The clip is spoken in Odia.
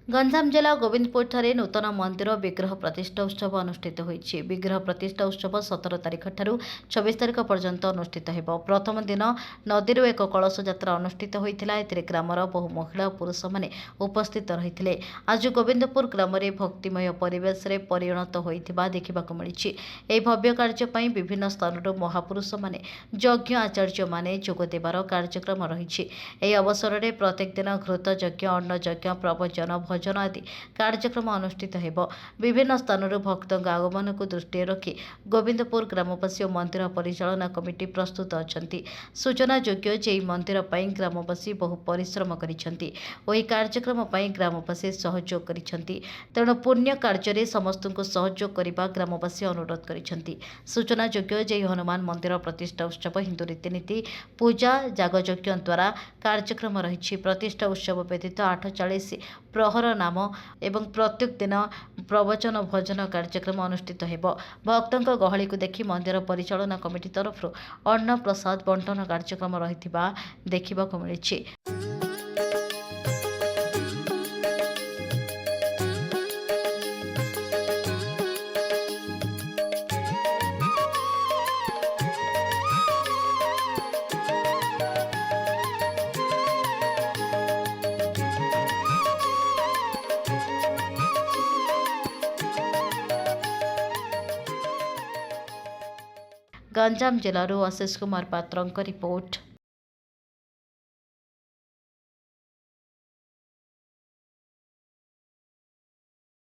ଗଞ୍ଜାମ ଜିଲ୍ଲା ଗୋବିନ୍ଦପୁରଠାରେ ନୂତନ ମନ୍ଦିର ବିଗ୍ରହ ପ୍ରତିଷ୍ଠା ଉତ୍ସବ ଅନୁଷ୍ଠିତ ହୋଇଛି। ବିଗ୍ରହ ପ୍ରତିଷ୍ଠା ଉତ୍ସବ 17 ତାରିଖଠାରୁ 24 ତାରିଖ ପର୍ଯ୍ୟନ୍ତ ଅନୁଷ୍ଠିତ ହେବ। ପ୍ରଥମ ଦିନ ନଦୀରୁ ଏକ କଳସ ଯାତ୍ରା ଅନୁଷ୍ଠିତ ହୋଇଥିଲା। ଏଥିରେ ଗ୍ରାମର ବହୁ ମହିଳା ଓ ପୁରୁଷମାନେ ଉପସ୍ଥିତ ରହିଥିଲେ। ଆଜି ଗୋବିନ୍ଦପୁର ଗ୍ରାମରେ ଭକ୍ତିମୟ ପରିବେଶରେ ପରିଣତ ହୋଇଥିବା ଦେଖିବାକୁ ମିଳିଛି। ଏହି ଭବ୍ୟ କାର୍ଯ୍ୟ ପାଇଁ ବିଭିନ୍ନ ସ୍ଥାନରୁ ମହାପୁରୁଷମାନେ ଯଜ୍ଞ ଆଚାର୍ଯ୍ୟମାନେ ଯୋଗ ଦେବାର କାର୍ଯ୍ୟକ୍ରମ ରହିଛି। ଏହି ଅବସରରେ ପ୍ରତ୍ୟେକ ଦିନ ଘୃତ ଯଜ୍ଞ, ଅନ୍ନ ଯଜ୍ଞ, ପ୍ରବଚନ, ଭଜନ ଆଦି କାର୍ଯ୍ୟକ୍ରମ ଅନୁଷ୍ଠିତ ହେବ। ବିଭିନ୍ନ ସ୍ଥାନରୁ ଭକ୍ତଙ୍କ ଆଗମନକୁ ଦୃଷ୍ଟିରେ ରଖି ଗୋବିନ୍ଦପୁର ଗ୍ରାମବାସୀ ଓ ମନ୍ଦିର ପରିଚାଳନା କମିଟି ପ୍ରସ୍ତୁତ ଅଛନ୍ତି। ସୂଚନାଯୋଗ୍ୟ ଯେ ଏହି ମନ୍ଦିର ପାଇଁ ଗ୍ରାମବାସୀ ବହୁ ପରିଶ୍ରମ କରିଛନ୍ତି ଓ ଏହି କାର୍ଯ୍ୟକ୍ରମ ପାଇଁ ଗ୍ରାମବାସୀ ସହଯୋଗ କରିଛନ୍ତି। ତେଣୁ ପୁଣ୍ୟ କାର୍ଯ୍ୟରେ ସମସ୍ତଙ୍କୁ ସହଯୋଗ କରିବା ଗ୍ରାମବାସୀ ଅନୁରୋଧ କରିଛନ୍ତି। ସୂଚନାଯୋଗ୍ୟ ଯେ ଏହି ହନୁମାନ ମନ୍ଦିର ପ୍ରତିଷ୍ଠା ଉତ୍ସବ ହିନ୍ଦୁ ରୀତିନୀତି, ପୂଜା, ଯାଗଯଜ୍ଞ ଦ୍ୱାରା କାର୍ଯ୍ୟକ୍ରମ ରହିଛି। ପ୍ରତିଷ୍ଠା ଉତ୍ସବ ବ୍ୟତୀତ 8:40 ପ୍ରହର ନାମ ଏବଂ ପ୍ରତ୍ୟେକ ଦିନ ପ୍ରବଚନ ଭଜନ କାର୍ଯ୍ୟକ୍ରମ ଅନୁଷ୍ଠିତ ହେବ। ଭକ୍ତଙ୍କ ଗହଳିକୁ ଦେଖି ମନ୍ଦିର ପରିଚାଳନା କମିଟି ତରଫରୁ ଅନ୍ନ ପ୍ରସାଦ ବଣ୍ଟନ କାର୍ଯ୍ୟକ୍ରମ ରହିଥିବା ଦେଖିବାକୁ ମିଳିଛି। ଗଞ୍ଜାମ ଜିଲ୍ଲାରୁ ଅଶେଷ କୁମାର ପାତ୍ରଙ୍କ ରିପୋର୍ଟ।